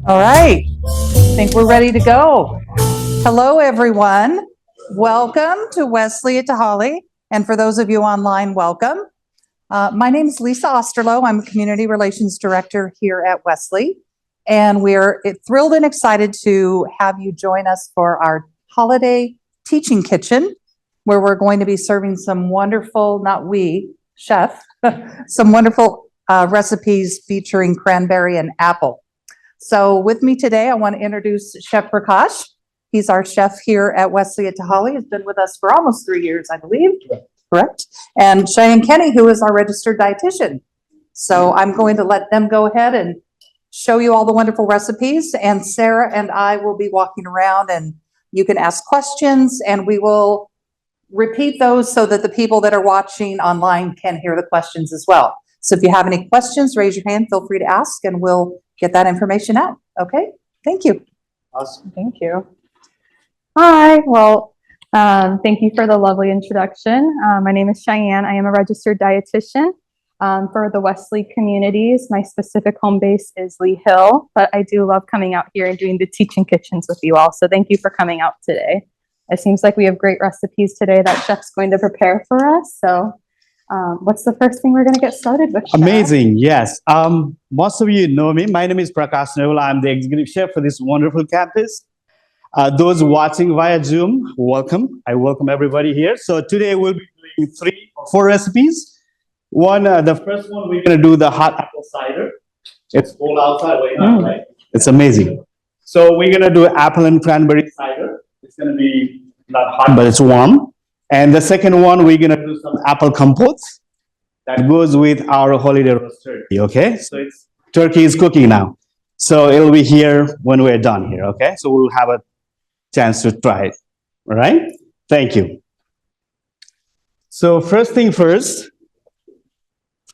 All right, I think we're ready to go. Hello, everyone. Welcome to Wesley at Tahali. And for those of you online, welcome. My name is Lisa Osterloh. I'm a Community Relations Director here at Wesley. And we're thrilled and excited to have you join us for our holiday teaching kitchen, where we're going to be serving some wonderful, chef, some wonderful recipes featuring cranberry and apple. So with me today, I want to introduce Chef Prakash. He's our chef here at Wesley at Tahali. He's been with us for almost 3 years, I believe. Correct. And Cheyenne Kenny, who is our registered dietitian. So I'm going to let them go ahead and show you all the wonderful recipes. And Sarah and I will be walking around, and you can ask questions, and we will repeat those so that the people that are watching online can hear the questions as well. So if you have any questions, raise your hand, feel free to ask, and we'll get that information out. Okay, thank you. Awesome. Thank you. Hi, well, thank you for the lovely introduction. My name is Cheyenne. I am a registered dietitian for the Wesley communities. My specific home base is Lee Hill, but I do love coming out here and doing the teaching kitchens with you all. So thank you for coming out today. It seems like we have great recipes today that Chef's going to prepare for us. So what's the first thing we're going to get started with, Chef? Amazing, yes. Most of you know me. My name is Prakash. Niroula. I'm the executive chef for this wonderful campus. Those watching via Zoom, welcome. I welcome everybody here. So today we'll be doing 3 or 4 recipes. The first one, we're going to do the hot apple cider. It's cold outside right now, right? It's amazing. So we're going to do apple and cranberry cider. It's going to be not hot, but it's warm. And the second one, we're going to do some apple compote that goes with our holiday roast turkey, okay? So turkey is cooking now. So it'll be here when we're done here, okay? So we'll have a chance to try it, all right? Thank you. So first thing first,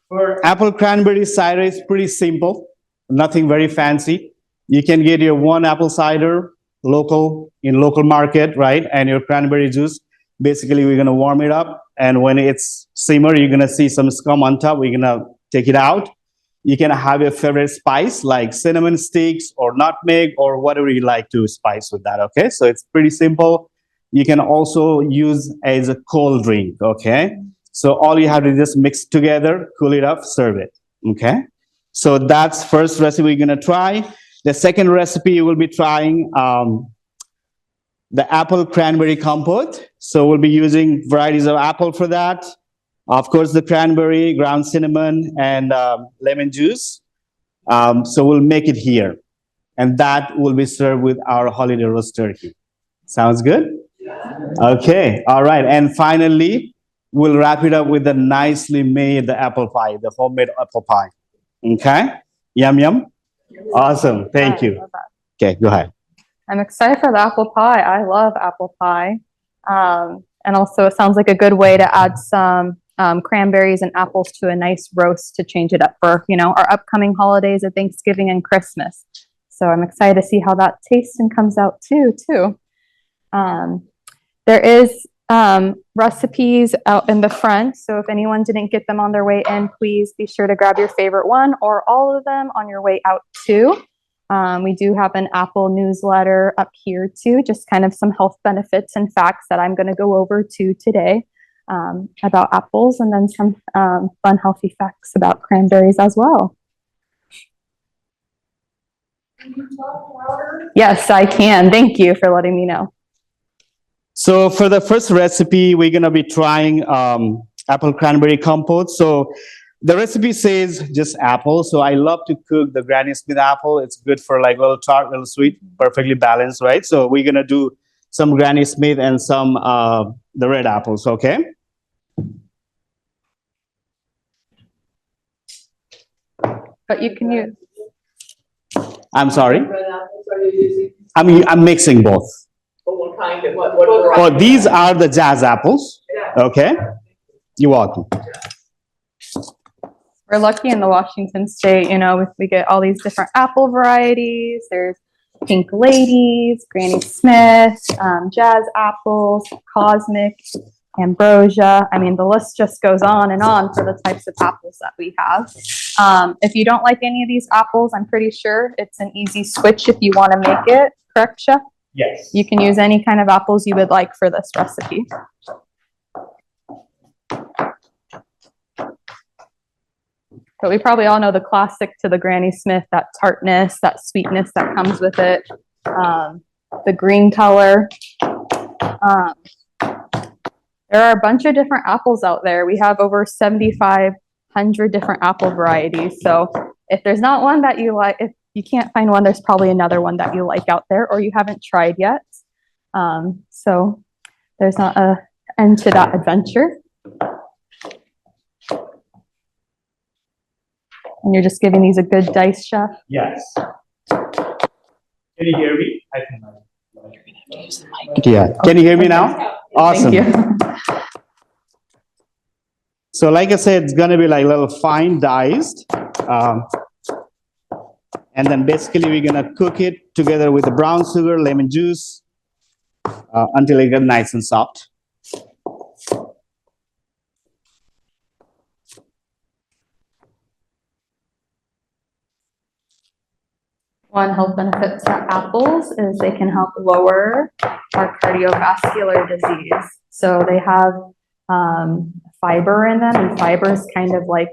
for apple cranberry cider, it's pretty simple, nothing very fancy. You can get your 1 apple cider in local market, right? And your cranberry juice. Basically, we're gonna warm it up, and when it's simmer, you're gonna see some scum on top. We're gonna take it out. You can have your favorite spice like cinnamon sticks or nutmeg or whatever you like to spice with that, okay? So it's pretty simple. You can also use as a cold drink, okay? So all you have to just mix together, cool it up, serve it, okay? So that's first recipe we're gonna try. The second recipe we'll be trying the apple cranberry compote. So we'll be using varieties of apple for that. Of course, the cranberry, ground cinnamon, and lemon juice. So we'll make it here. And that will be served with our holiday roast turkey. Sounds good? Okay, all right. And finally, we'll wrap it up with the nicely made apple pie, the homemade apple pie. Okay? Yum, yum? Awesome, thank you. Okay, go ahead. I'm excited for the apple pie. I love apple pie. And also it sounds like a good way to add some cranberries and apples to a nice roast to change it up for, our upcoming holidays of Thanksgiving and Christmas. So I'm excited to see how that tastes and comes out too. There is recipes out in the front. So if anyone didn't get them on their way in, please be sure to grab your favorite one or all of them on your way out too. We do have an apple newsletter up here too, just kind of some health benefits and facts that I'm going to go over to today about apples, and then some fun, healthy facts about cranberries as well. Can you talk louder? Yes, I can. Thank you for letting me know. So for the first recipe, we're going to be trying apple cranberry compote. So the recipe says just apple. So I love to cook the Granny Smith apple. It's good for like a little tart, a little sweet, perfectly balanced, right? So we're going to do some Granny Smith and some the red apples, okay? But you can use... I'm sorry? Red apples are you using? I'm mixing both. But what kind? What variety? Oh, these are the jazz apples, Yeah. okay? You're welcome. We're lucky in the Washington state, we get all these different apple varieties. There's Pink Ladies, Granny Smith, Jazz Apples, Cosmic, ambrosia. I mean, the list just goes on and on for the types of apples that we have. If you don't like any of these apples, I'm pretty sure it's an easy switch if you want to make it. Correct, Chef? Yes. You can use any kind of apples you would like for this recipe. But we probably all know the classic to the Granny Smith, that tartness, that sweetness that comes with it, the green color. There are a bunch of different apples out there. We have over 7,500 different apple varieties. So if there's not one that you like, if you can't find one, there's probably another one that you like out there or you haven't tried yet. So there's not an end to that adventure. And you're just giving these a good dice, Chef? Yes. Can you hear me? I can. Yeah. Can you hear me now? Awesome. Thank you. So like I said, it's gonna be like little fine diced. And then basically we're gonna cook it together with the brown sugar, lemon juice, until it gets nice and soft. One health benefit to apples is they can help lower our cardiovascular disease. So they have fiber in them, and fiber is kind of like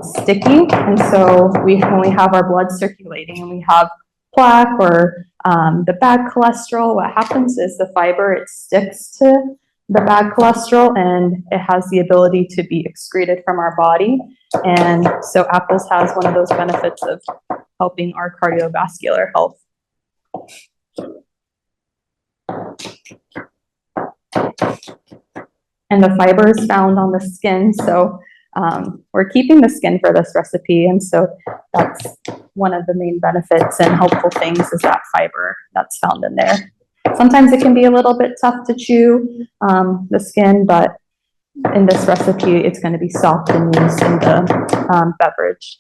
sticky. And so when we have our blood circulating and we have plaque or the bad cholesterol, what happens is the fiber, it sticks to the bad cholesterol and it has the ability to be excreted from our body. And so apples has one of those benefits of helping our cardiovascular health. And the fiber is found on the skin, so we're keeping the skin for this recipe, and so that's one of the main benefits and helpful things is that fiber that's found in there. Sometimes it can be a little bit tough to chew the skin, but in this recipe, it's going to be soft and used in the beverage.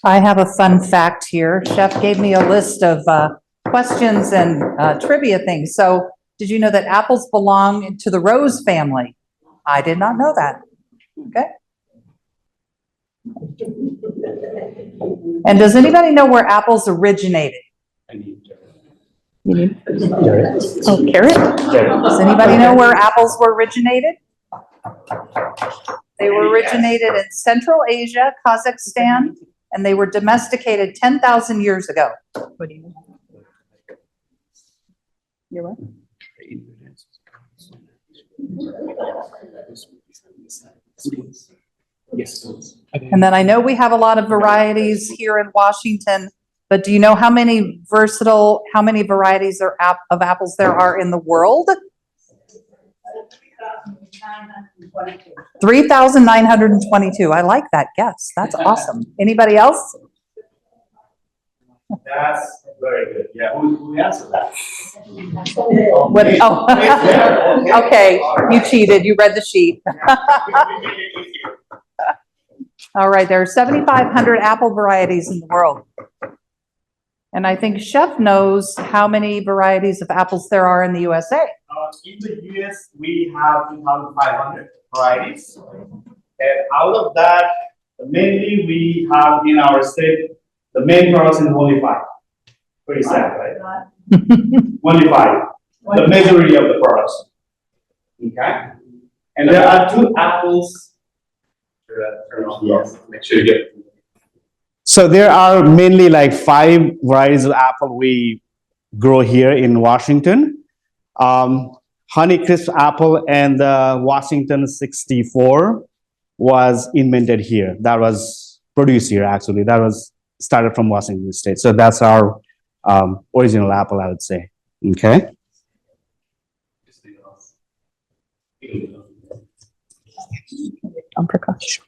I have a fun fact here. Chef gave me a list of questions and trivia things. So did you know that apples belong to the rose family? I did not know that. Okay. And does anybody know where apples originated? You need oh, carrot? Does anybody know where apples were originated? They were originated in Central Asia, Kazakhstan, and they were domesticated 10,000 years ago. What do you mean? You're what? Yes. And then I know we have a lot of varieties here in Washington, but do you know how many varieties of apples there are in the world? 3,922. I like that guess. That's awesome. Anybody else? That's very good. Yeah, who answered that? What, oh, okay, you cheated. You read the sheet. All right, there are 7,500 apple varieties in the world. And I think Chef knows how many varieties of apples there are in the USA. In the US, we have 2,500 varieties. And out of that, mainly we have in our state, the main products is only 5. Pretty sad, right? Only 5. The majority of the products. Okay? And there are 2 apples. Yes. Make sure you get. So there are mainly like 5 varieties of apple we grow here in Washington. Honeycrisp apple and the Washington 64 was invented here. That was produced here, actually. That was started from Washington State. So that's our original apple, I would say. Okay. Prakash.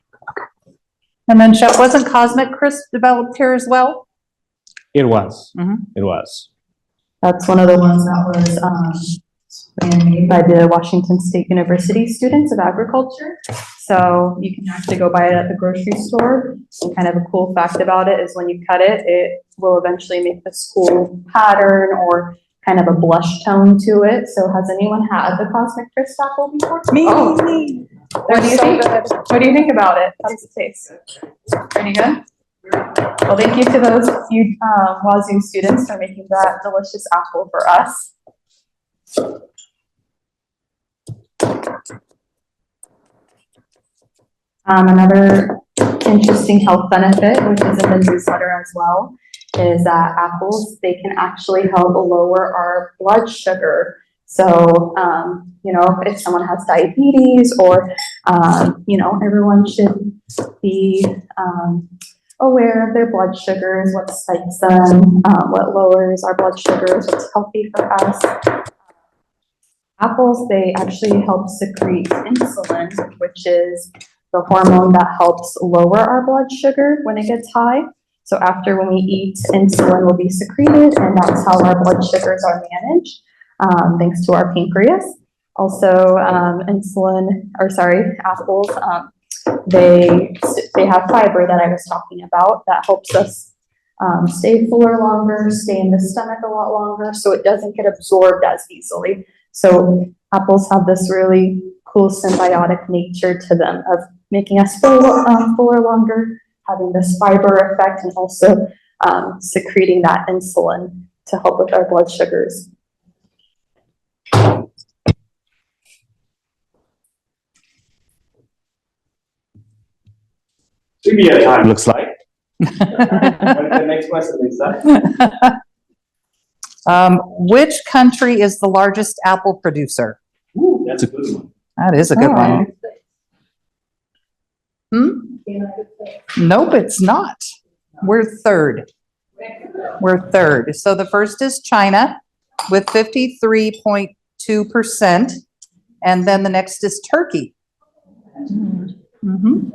And then Chef, wasn't Cosmic Crisp developed here as well? It was. Mhm. It was. That's one of the ones that was and made by the Washington State University students of agriculture. So you can actually go buy it at the grocery store. And kind of a cool fact about it is when you cut it, it will eventually make this cool pattern or kind of a blush tone to it. So has anyone had the Cosmic Crisp apple before? Me. What do you think? What do you think about it? How does it taste? Pretty good? Well, thank you to those few Wazoo students for making that delicious apple for us. Another interesting health benefit, which is in the newsletter as well, is that apples, they can actually help lower our blood sugar. So, if someone has diabetes or, everyone should be aware of their blood sugars, what spikes them, what lowers our blood sugars, what's healthy for us. Apples, they actually help secrete insulin, which is the hormone that helps lower our blood sugar when it gets high. So after when we eat, insulin will be secreted, and that's how our blood sugars are managed, thanks to our pancreas. Also, apples, they have fiber that I was talking about that helps us stay fuller longer, stay in the stomach a lot longer, so it doesn't get absorbed as easily. So apples have this really cool symbiotic nature to them of making us fuller longer, having this fiber effect, and also secreting that insulin to help with our blood sugars. Trivia time looks like. The next question, Lisa. Which country is the largest apple producer? Ooh, that's a good one. That is a good one. Nope, it's not. We're third. So the first is China with 53.2%, and then the next is Turkey. Mm-hmm.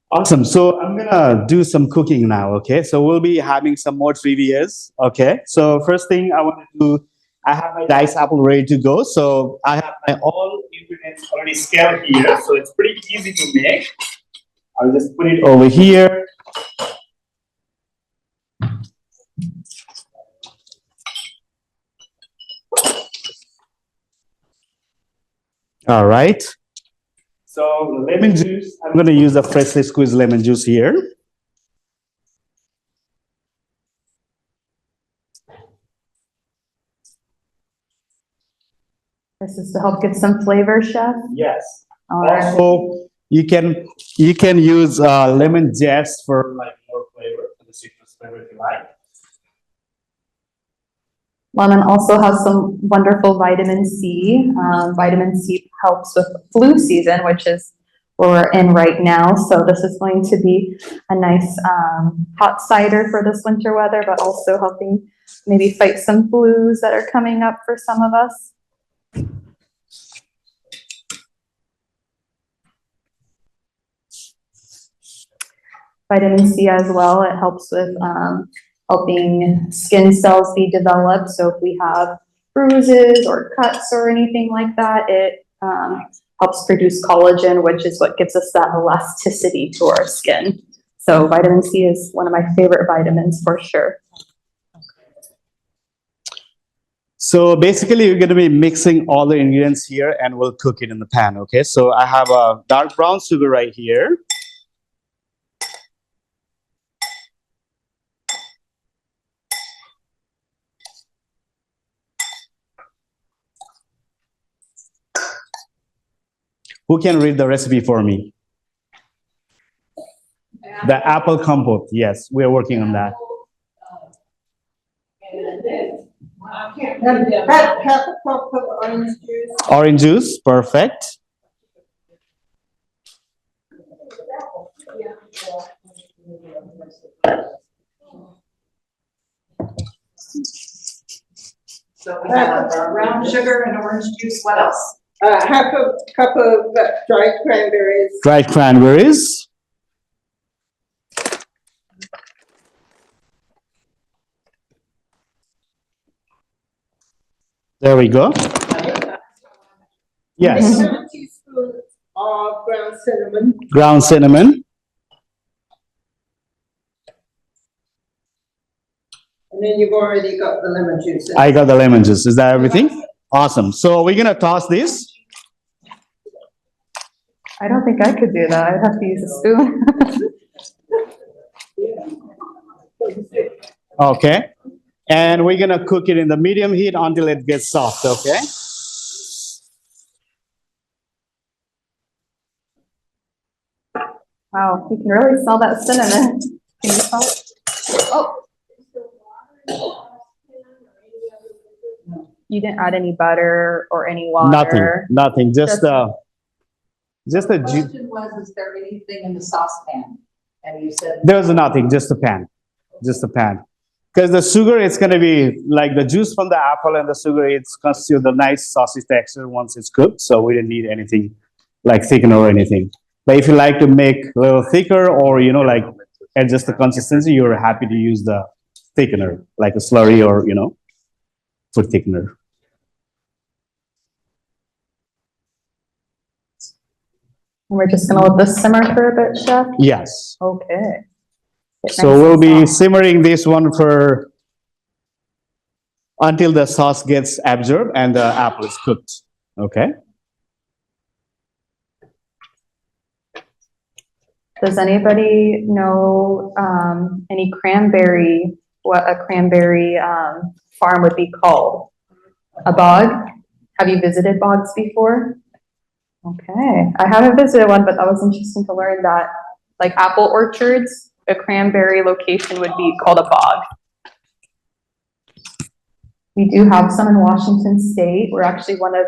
Awesome. So I'm gonna do some cooking now. Okay. So we'll be having some more trivias. Okay. So first thing I want to do, I have my diced apple ready to go. So I have my all ingredients already scaled here. So it's pretty easy to make. I'll just put it over here. All right. So lemon juice, I'm going to use a freshly squeezed lemon juice here. This is to help get some flavor, Chef. Yes. All right. Also, you can use lemon zest for like more flavor, for the citrus flavor if you like. Lemon also has some wonderful vitamin C. Vitamin C helps with flu season, which is where we're in right now. So this is going to be a nice hot cider for this winter weather, but also helping maybe fight some flus that are coming up for some of us. Vitamin C as well, it helps with helping skin cells be developed. So if we have bruises or cuts or anything like that, it helps produce collagen, which is what gives us that elasticity to our skin. So vitamin C is one of my favorite vitamins for sure. So basically, you're going to be mixing all the ingredients here and we'll cook it in the pan, okay? So I have a dark brown sugar right here. Who can read the recipe for me? The apple compote. Yes, we're working on that. Half a cup of orange juice. Orange juice, perfect. So we have brown sugar and orange juice. What else? Half a cup of dried cranberries. Dried cranberries. There we go. Yes, 1 teaspoon of ground cinnamon. ground cinnamon. And then you've already got the lemon juice. in. I got the lemon juice. Is that everything? Awesome. So we're gonna toss this. I don't think I could do that. I'd have to use a spoon. Okay. And we're gonna cook it in the medium heat until it gets soft, okay? Wow, you can really smell that cinnamon. Can you smell it? Oh. You didn't add any butter or any water? Nothing. Just a The ju- question was, is there anything in the saucepan? And you said. there's nothing, just a pan. Just a pan. Because the sugar, it's gonna be like the juice from the apple and the sugar, it's constitute the nice saucy texture once it's cooked. So we didn't need anything like thickener or anything. But if you like to make a little thicker or, like adjust the consistency, you're happy to use the thickener, like a slurry or, food thickener. And we're just gonna let this simmer for a bit, Chef? Yes. Okay. Get So nice we'll and be soft. simmering this one for until the sauce gets absorbed and the apple is cooked. Okay. Does anybody know any cranberry, what a cranberry farm would be called? A bog? Have you visited bogs before? Okay, I haven't visited one, but that was interesting to learn that, like apple orchards, a cranberry location would be called a bog. We do have some in Washington State. We're actually one of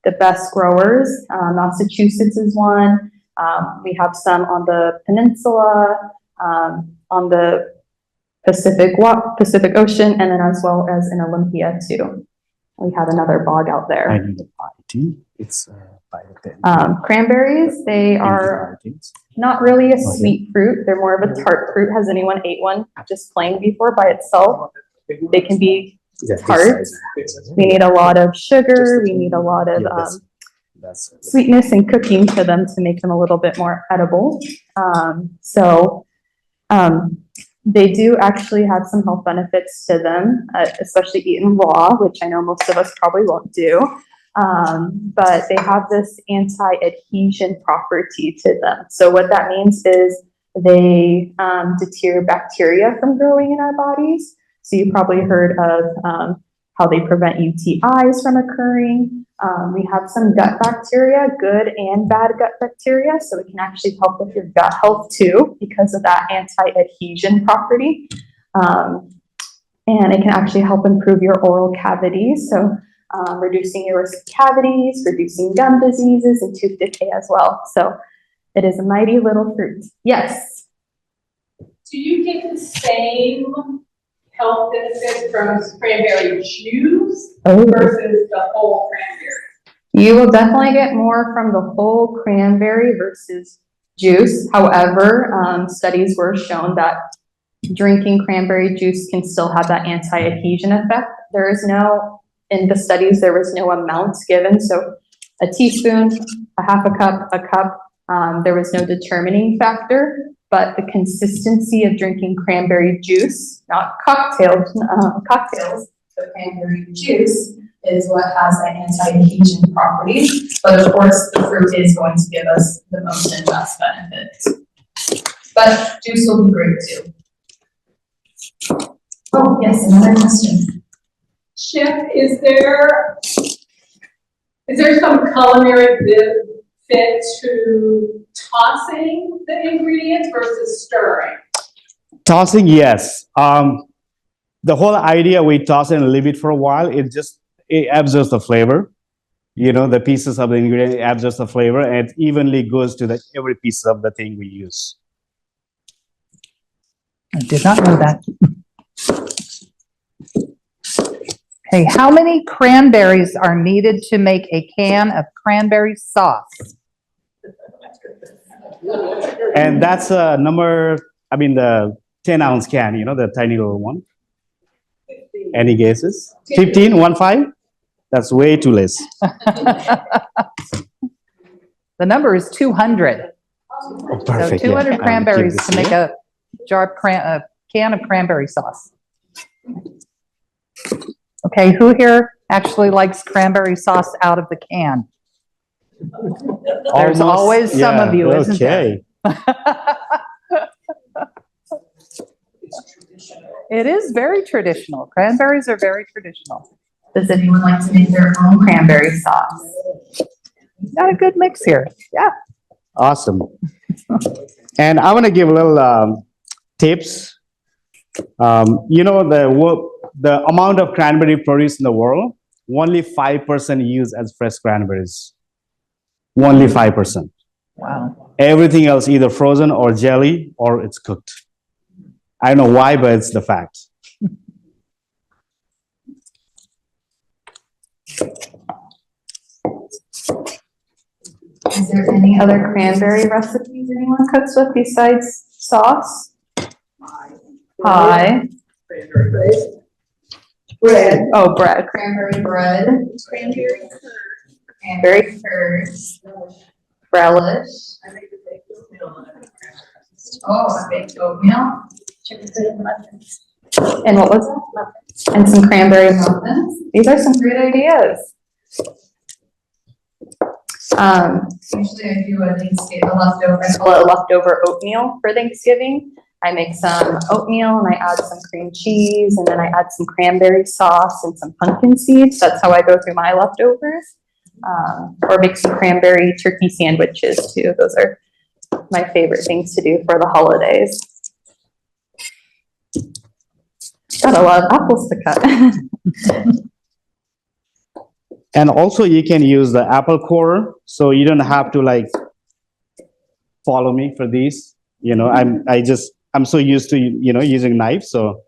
the best growers. Massachusetts is one. We have some on the peninsula, on the Pacific Ocean, and then as well as in Olympia too. We have another bog out I there. need a party. It's by the 10. Cranberries, they are not really a sweet fruit. They're more of a tart fruit. Has anyone ate one just plain before by itself? They can be tart. We need a lot of sugar. We need a lot of sweetness and cooking to them to make them a little bit more edible. They do actually have some health benefits to them, especially eaten raw, which I know most of us probably won't do. But they have this anti-adhesion property to them. So what that means is they deter bacteria from growing in our bodies. So you probably heard of how they prevent UTIs from occurring. We have some gut bacteria, good and bad gut bacteria, so it can actually help with your gut health too because of that anti-adhesion property. And it can actually help improve your oral cavities, so reducing your risk of cavities, reducing gum diseases, and tooth decay as well. So it is a mighty little fruit. Yes? Do you get the same health benefit from cranberry juice versus the whole cranberry? You will definitely get more from the whole cranberry versus juice. However, studies were shown that drinking cranberry juice can still have that anti-adhesion effect. In the studies, there was no amounts given. So a teaspoon, a half a cup, there was no determining factor, but the consistency of drinking cranberry juice, not cocktails, but cranberry juice is what has that anti-adhesion property. But of course, the fruit is going to give us the most and best benefits. But juice will be great too. Oh, yes, another question. Chef, is there some culinary benefit to tossing the ingredients versus stirring? Tossing, yes. The whole idea we toss it and leave it for a while, it absorbs the flavor. The pieces of the ingredient absorbs the flavor and it evenly goes to every piece of the thing we use. I did not know that. Okay, how many cranberries are needed to make a can of cranberry sauce? And that's the 10-ounce can, the tiny little one. Any guesses? 15, 1-5? That's way too less. The number is 200. Oh, So perfect. 200 yeah. I will keep cranberries this to make here. a can of cranberry sauce. Okay, who here actually likes cranberry sauce out of the can? There's Almost, always some of you, isn't there? okay. It is very traditional. Cranberries are very traditional. Does anyone like to make their own cranberry sauce? Got a good mix here. Yeah. Awesome. And I want to give a little tips. You know, the amount of cranberry produced in the world, only 5% used as fresh cranberries. Only 5%. Wow. Everything else either frozen or jelly or it's cooked. I don't know why, but it's the fact. Is there any other cranberry recipes anyone cooks with besides sauce? Pie. Bread. Oh, bread. Cranberry bread. Cranberry curds. Relish. Oh, baked oatmeal. And what was that? And some cranberry muffins. These are some great ideas. Usually I do a leftover, I call it a leftover oatmeal for Thanksgiving. I make some oatmeal and I add some cream cheese and then I add some cranberry sauce and some pumpkin seeds. That's how I go through my leftovers. Or make some cranberry turkey sandwiches too. Those are my favorite things to do for the holidays. Got a lot of apples to cut. And also you can use the apple core, so you don't have to like follow me for these. You know, I'm so used to, you know, using knives, so.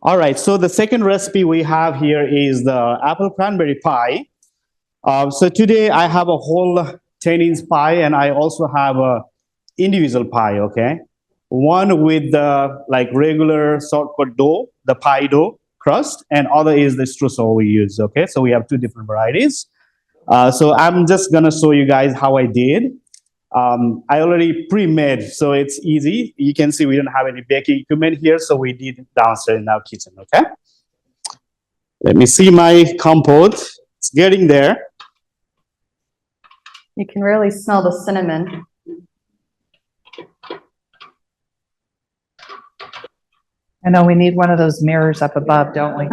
All right, so the second recipe we have here is the apple cranberry pie. So today I have a whole 10-inch pie and I also have a individual pie, okay? One with the like regular shortcut dough, the pie dough crust, and other is the streusel we use, okay? So we have two different varieties. So I'm just gonna show you guys how I did. I already pre-made, so it's easy. You can see we don't have any baking equipment here, so we did it downstairs in our kitchen, okay? Let me see my compote. It's getting there. You can really smell the cinnamon. I know we need one of those mirrors up above, don't we?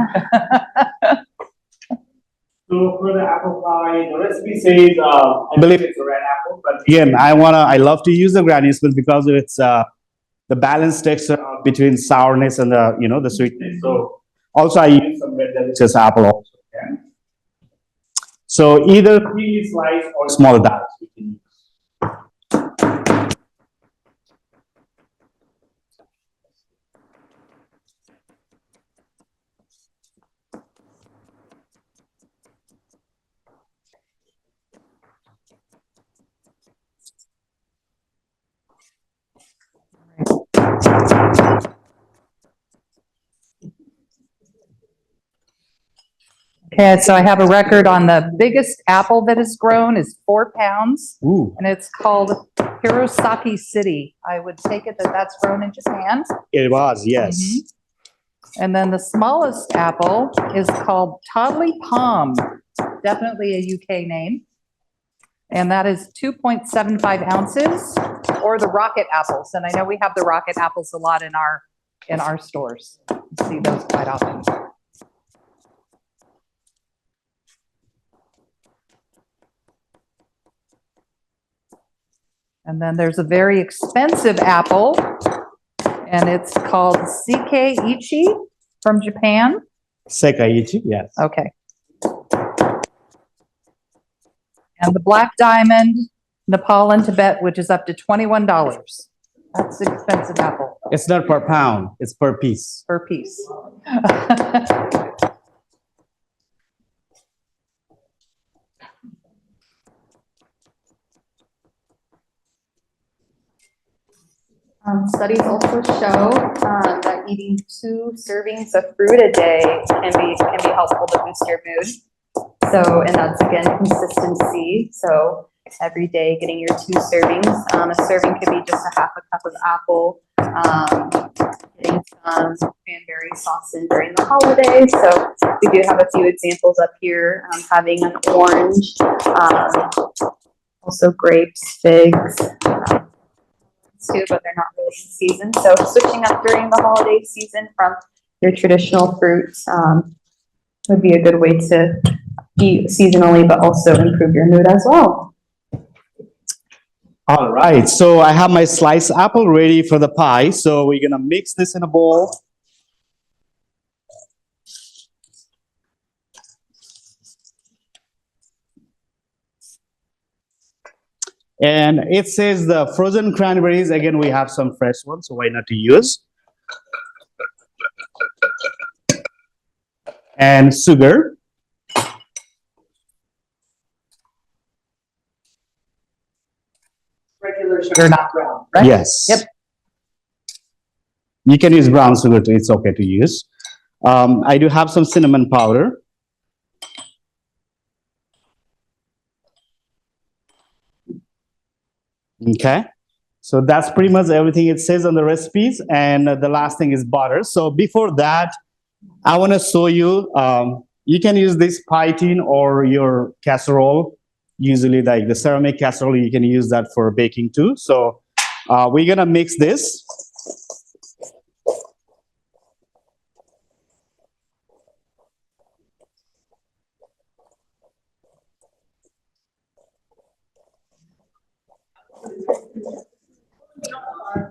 So for the apple pie, the recipe says, I believe it's a red apple, but again, I love to use the granny smell because it's the balanced texture between sourness and the, you know, the sweetness. So also I use some red delicious apple also. Okay? So either creamy slice or small dice we can use. Okay, so I have a record on the biggest apple that is grown is 4 pounds, Ooh, and it's called Hirosaki City. I would take it that that's grown in Japan. it was, yes. And then the smallest apple is called Toddley Palm, definitely a UK name. And that is 2.75 ounces, or the rocket apples. And I know we have the rocket apples a lot in our stores. You see those quite often. And then there's a very expensive apple, and it's called Sekaiichi from Japan. Sekaiichi, yes. Okay. And the Black Diamond, Nepal and Tibet, which is up to $21. That's an expensive apple It's not per pound, it's per piece. per piece. Studies also show that eating 2 servings of fruit a day can be helpful to boost your mood. So, and that's again consistency. So every day getting your 2 servings. A serving could be just a half a cup of apple. Getting some cranberry sauce in during the holidays. So we do have a few examples up here. Having an orange, also grapes, figs. Too, but they're not really in season. So switching up during the holiday season from your traditional fruits would be a good way to eat seasonally, but also improve your mood as well. All right, so I have my sliced apple ready for the pie. So we're gonna mix this in a bowl. And it says the frozen cranberries. Again, we have some fresh ones, so why not to use? And sugar. Regular sugar, not brown, right? Yes. Yep. You can use brown sugar too. It's okay to use. I do have some cinnamon powder. Okay. So that's pretty much everything it says on the recipes. And the last thing is butter. So before that, I want to show you, you can use this pie tin or your casserole. Usually like the ceramic casserole, you can use that for baking too. So we're going to mix this.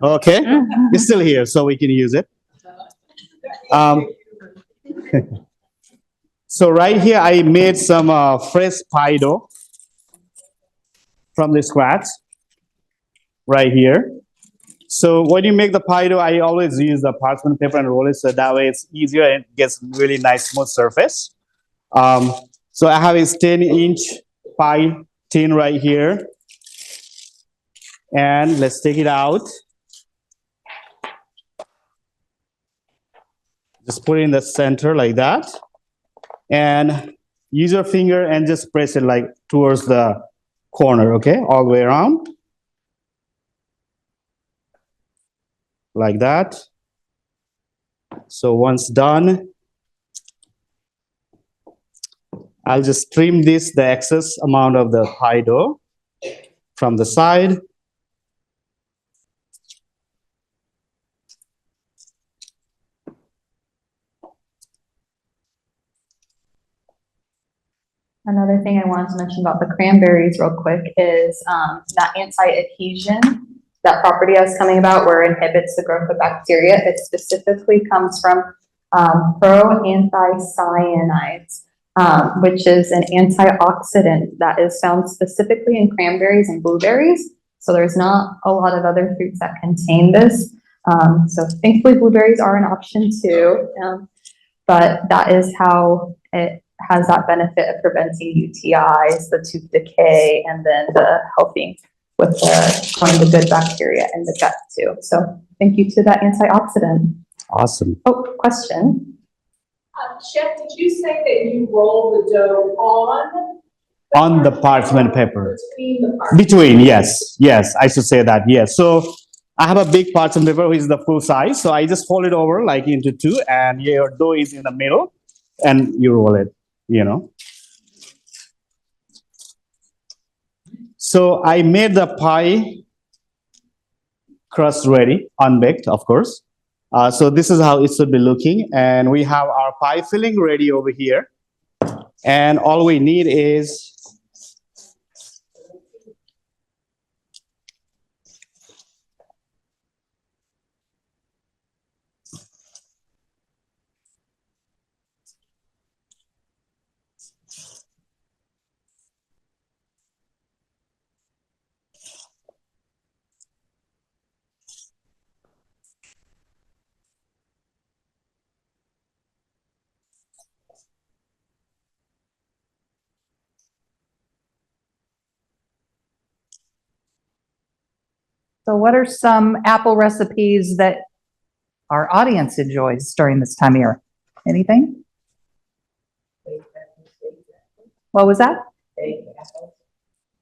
Okay, it's still here, so we can use it. So right here, I made some fresh pie dough from the scratch, right here. So when you make the pie dough, I always use the parchment paper and roll it, so that way it's easier and it gets really nice smooth surface. So I have a 10-inch pie tin right here. And let's take it out. Just put it in the center like that. And use your finger and just press it like towards the corner, okay? All the way around. Like that. So once done, I'll just trim this, the excess amount of the pie dough from the side. Another thing I wanted to mention about the cranberries real quick is that anti-adhesion, that property I was coming about where it inhibits the growth of bacteria. It specifically comes from pro-anthocyanins, which is an antioxidant that is found specifically in cranberries and blueberries. So there's not a lot of other fruits that contain this. So thankfully blueberries are an option too, but that is how it has that benefit of preventing UTIs, the tooth decay, and then the helping with the growing the good bacteria in the gut too. So thank you to that antioxidant. Awesome. Oh, question. Chef, did you say that you roll the dough On the parchment paper. Between the parchment? Between, yes. Yes, I should say that, yes. So I have a big parchment paper, which is the full size. So I just fold it over like into 2, and your dough is in the middle, and you roll it, you know. So I made the pie crust ready, unbaked, of course. So this is how it should be looking. And we have our pie filling ready over here. And all we need is So what are some apple recipes that our audience enjoys during this time of year? Anything? What was that?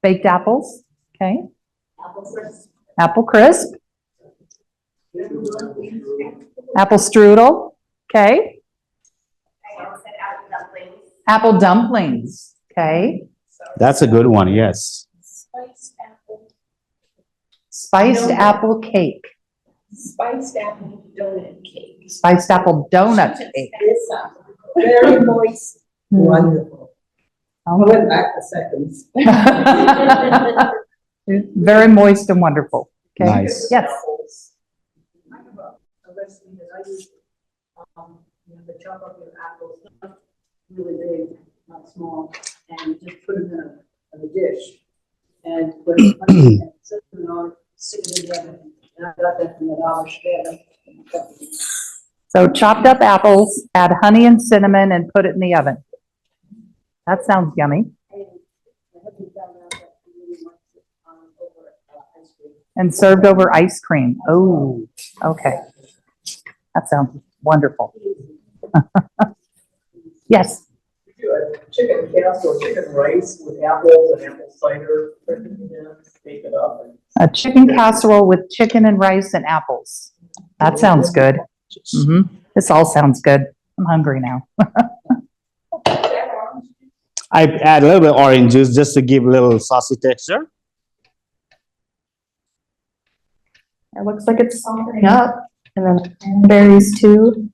Baked apples. Okay. Apple crisp. Apple strudel. Okay. Apple dumplings. Okay. That's a good one, yes. Spiced apple cake. Spiced apple donut cake. Spiced apple donut cake. Very moist, wonderful. I went back a second. Very moist and wonderful. Okay. Nice. Yes. I have a recipe that I use, to chop up your apples, not really big, not small, and just put them in a dish. And put it on, stick it in the oven. And I got that from the Dollar Shave. So chopped up apples, add honey and cinnamon and put it in the oven. That sounds yummy. And served over ice cream. Oh, okay. That sounds wonderful. Yes. We do a chicken casserole, chicken rice with apples and apple cider, bake it up. A chicken casserole with chicken and rice and apples. That sounds good. This all sounds good. I'm hungry now. I add a little bit of orange juice just to give a little saucy texture. It looks like it's softening up. And then cranberries too.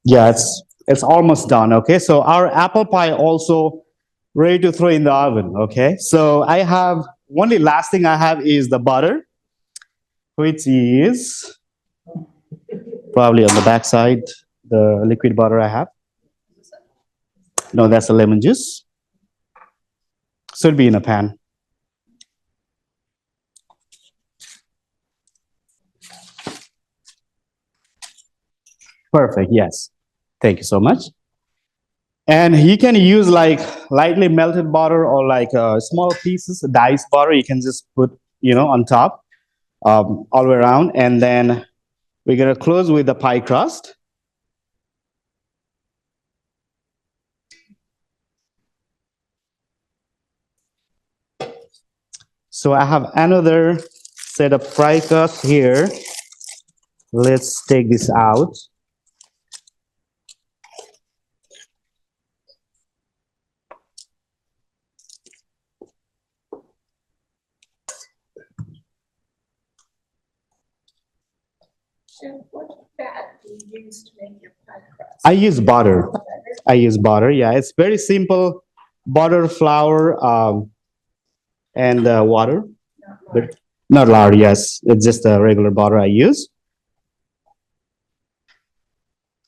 Yeah, it's almost done. Okay, so our apple pie also ready to throw in the oven. Okay, so I have only last thing I have is the butter, which is probably on the back side. The liquid butter I have. No, that's the lemon juice. Should be in a pan. Perfect, yes. Thank you so much. And you can use like lightly melted butter or like small pieces, diced butter. You can just put, on top, all the way around. And then we're gonna close with the pie crust. So I have another set of pie crust here. Let's take this out. What fat do you use to make your pie crust? I use butter. Yeah, it's very simple. Butter, flour, and water. But not lard, yes. It's just a regular butter I use.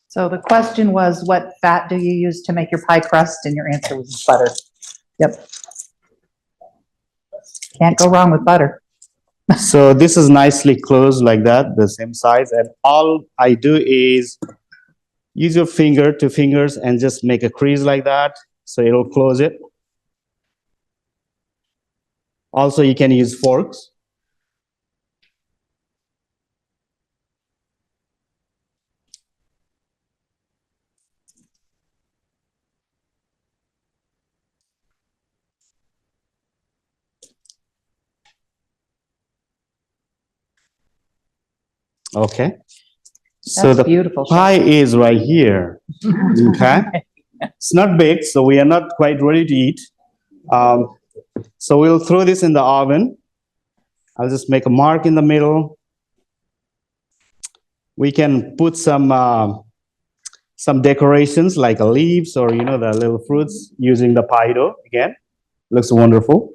So the question was, what fat do you use to make your pie crust? And your answer was butter. Yep. Can't go wrong with butter. So this is nicely closed like that, the same size. And all I do is use your finger, 2 fingers, and just make a crease like that. So it'll close it. Also, you can use forks. Okay. So That's the beautiful. pie is right here. Okay. It's not baked, so we are not quite ready to eat. So we'll throw this in the oven. I'll just make a mark in the middle. We can put some decorations like leaves or the little fruits using the pie dough. Again, looks wonderful.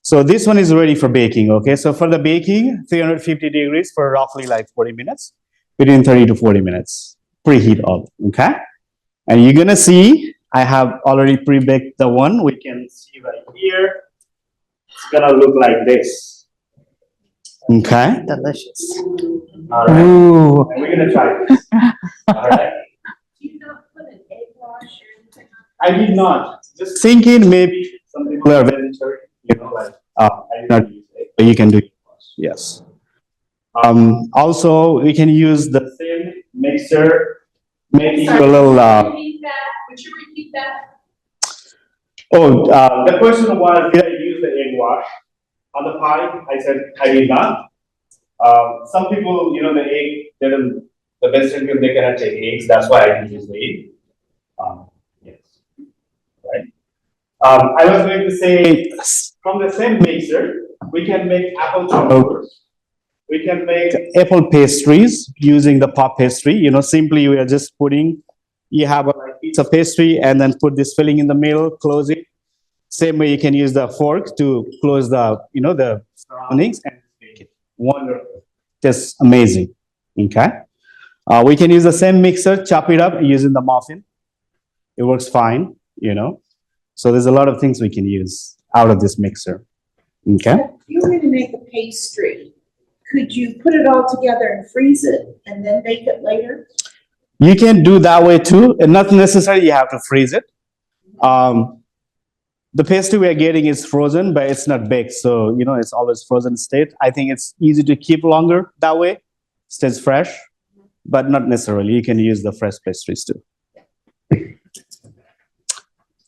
So this one is ready for baking. Okay, so for the baking, 350 degrees for roughly like 40 minutes, between 30 to 40 minutes. Preheat all. Okay, and you're gonna see I have already pre-baked the one. We can see right here. It's gonna look like this. Okay. Delicious. All right. Ooh. And we're gonna try this. All right. Do you not put an egg wash or anything on? I did not. Just thinking maybe some people are vegetarian. you know, like, I did not use it, but you can do it. Yes. Also, we can use the same mixer, making a little, Repeat that, would you repeat that? the question was, did I use the egg wash on the pie? I said, I did not. Some people, you know, the egg, the vegetarian, they cannot take eggs, that's why I didn't use the egg. Yes, right. I was going to say, from the same mixer, we can make apple turnovers. We can make apple pastries using the puff pastry. You know, simply we are just putting, you have a piece of pastry and then put this filling in the middle, close it. Same way you can use the fork to close the, you know, the surroundings and make it. Wonderful. Just amazing. Okay. We can use the same mixer, chop it up using the muffin. It works fine, you know. So there's a lot of things we can use out of this mixer. Okay. If you were to make a pastry, could you put it all together and freeze it and then bake it later? You can do that way too, and not necessarily you have to freeze it. The pastry we are getting is frozen, but it's not baked, so you know it's always frozen state. I think it's easy to keep longer that way, stays fresh, but not necessarily. You can use the fresh pastries too.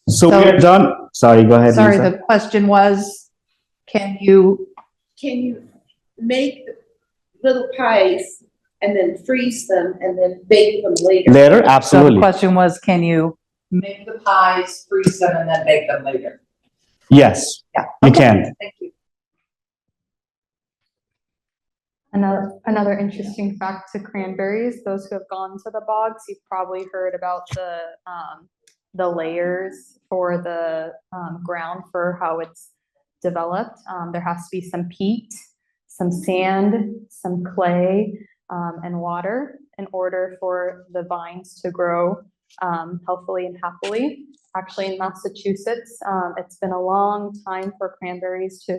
So we're done. Sorry, go ahead. Sorry, Lisa. the question was, can you, Make little pies and then freeze them and then bake them later? Later, so the absolutely. question was, can you make the pies, freeze them, and then bake them later? Yes, Yeah. you Okay. can. Thank you. Another interesting fact to cranberries, those who have gone to the bogs, you've probably heard about the layers for the ground for how it's developed. There has to be some peat, some sand, some clay, and water in order for the vines to grow healthily and happily. Actually, in Massachusetts, it's been a long time for cranberries to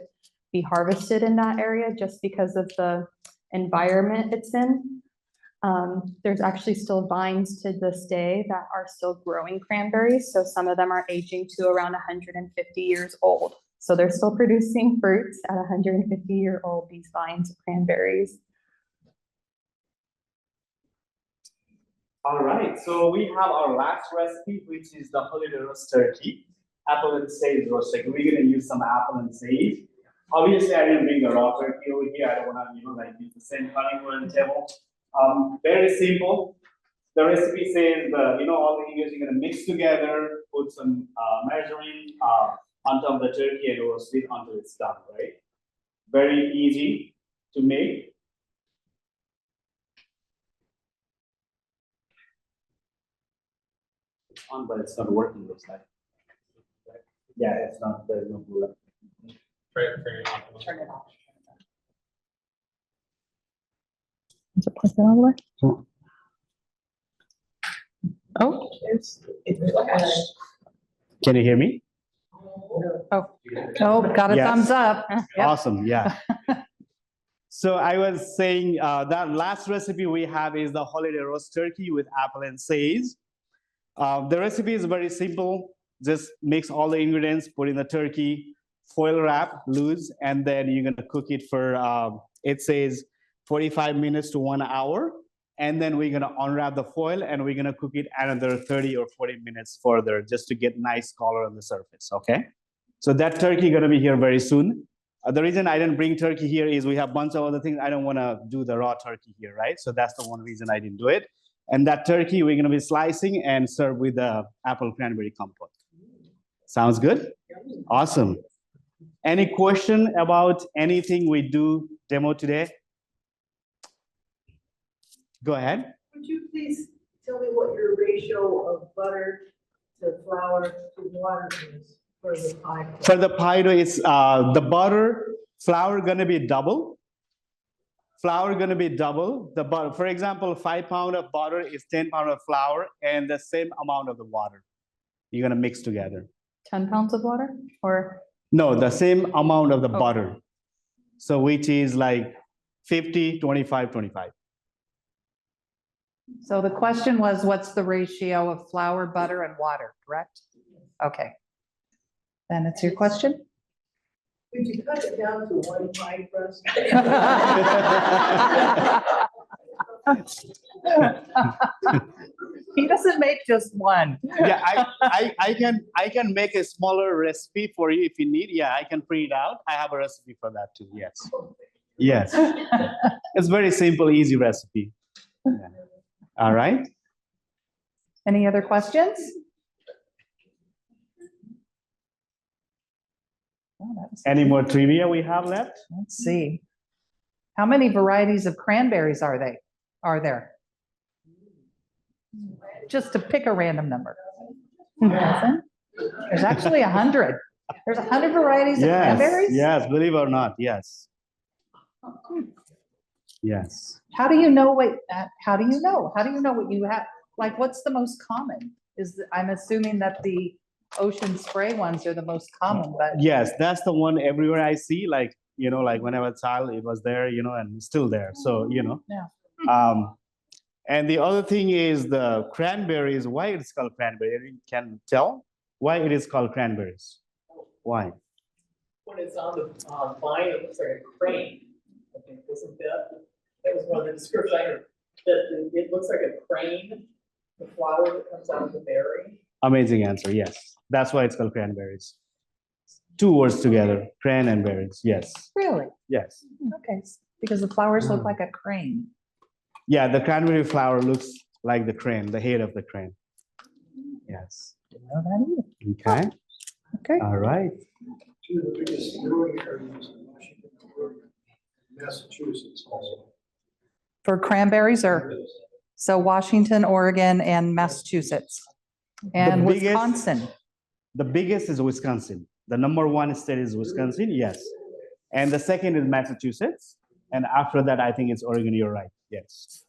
be harvested in that area just because of the environment it's in. There's actually still vines to this day that are still growing cranberries. So some of them are aging to around 150 years old. So they're still producing fruits at 150-year-old, these vines of cranberries. All right, so we have our last recipe, which is the holiday roast turkey, apple and sage roasted. We're gonna use some apple and sage. Obviously, I didn't bring a raw turkey over here. I don't wanna, you know, like use the same cutting board and table. Very simple. The recipe says, you know, all the ingredients you're gonna mix together, put some margarine on top of the turkey and roast it until it's done, right? Very easy to make. It's on, but it's not working, looks like. Yeah, it's not, there's no blue. Turn it off. Is it plugged in all the way? Oh, Can you hear me? Oh, got a Yes. thumbs up. Yep. Awesome, yeah. So I was saying that last recipe we have is the holiday roast turkey with apple and sage. The recipe is very simple. Just mix all the ingredients, put in the turkey, foil wrap loose, and then you're gonna cook it for, it says 45 minutes to 1 hour. And then we're gonna unwrap the foil and we're gonna cook it another 30 or 40 minutes further just to get nice color on the surface, okay? So that turkey gonna be here very soon. The reason I didn't bring turkey here is we have a bunch of other things. I don't wanna do the raw turkey here, right? So that's the one reason I didn't do it. And that turkey we're gonna be slicing and serve with the apple cranberry compote. Sounds good? Awesome. Any question about anything we do demo today? Go ahead. Would you please tell me what your ratio of butter to flour to water is for the pie? For the pie dough, it's the butter, flour gonna be double. Flour gonna be double. The butter, for example, 5 pounds of butter is 10 pounds of flour and the same amount of the water. You're gonna mix together. 10 pounds of water or? No, the same amount of the Oh. butter. So which is like 50, 25, 25. So the question was, what's the ratio of flour, butter, and water, correct? Okay. Then it's your question? Would you cut it down to one pie crust? He doesn't make just one. Yeah, I can make a smaller recipe for you if you need. Yeah, I can print it out. I have a recipe for that too. Yes. Yes. It's very simple, easy recipe. Yeah. All right. Any other questions? Oh, that was- Any more trivia we have left? Let's see. How many varieties of cranberries are there? Just to pick a random number. A dozen? There's actually 100. There's 100 varieties of Yes. cranberries? Yes. Believe it or not. Yes. Yes. How do you know how do you know? How do you know what you have? Like, what's the most common? I'm assuming that the ocean spray ones are the most common, but Yes, that's the one everywhere I see. Like, like when I was a child, it was there, and it's still there. So, Yeah. And the other thing is the cranberries. Why it's called cranberry? You can tell why it is called cranberries. Why? When it's on the vine, it looks like a crane. I think, wasn't that was one of the descriptions I heard, that it looks like a crane, the flower that comes out of the berry. Amazing answer. Yes, that's why it's called cranberries. Two words together, cran and berries. Yes, really? yes. Okay, because the flowers look like a crane. Yeah, the cranberry flower looks like the crane, the head of the crane. Yes. Didn't know that either. Okay. Okay. All right. Two of the biggest brewing areas in Washington, Oregon, Massachusetts also. For cranberries so Washington, Oregon, and Massachusetts. And The biggest- Wisconsin. The biggest is Wisconsin. The number one state is Wisconsin, yes. And the second is Massachusetts. And after that, I think it's Oregon, you're right, yes.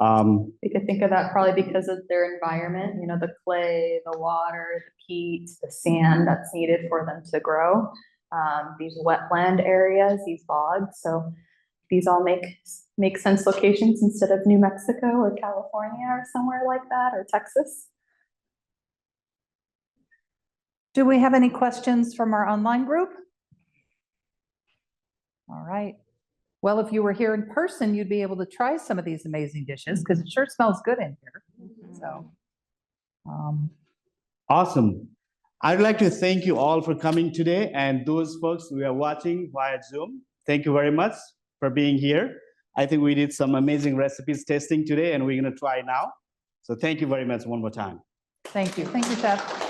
You could think of that probably because of their environment, the clay, the water, the peat, the sand that's needed for them to grow. These wetland areas, these bogs. So these all make sense locations instead of New Mexico or California or somewhere like that, or Texas. Do we have any questions from our online group? All right. Well, if you were here in person, you'd be able to try some of these amazing dishes because it sure smells good in here. So, Awesome. I'd like to thank you all for coming today, and those folks who are watching via Zoom, thank you very much for being here. I think we did some amazing recipes testing today, and we're going to try now. So thank you very much one more time. thank you. Thank you, Chef.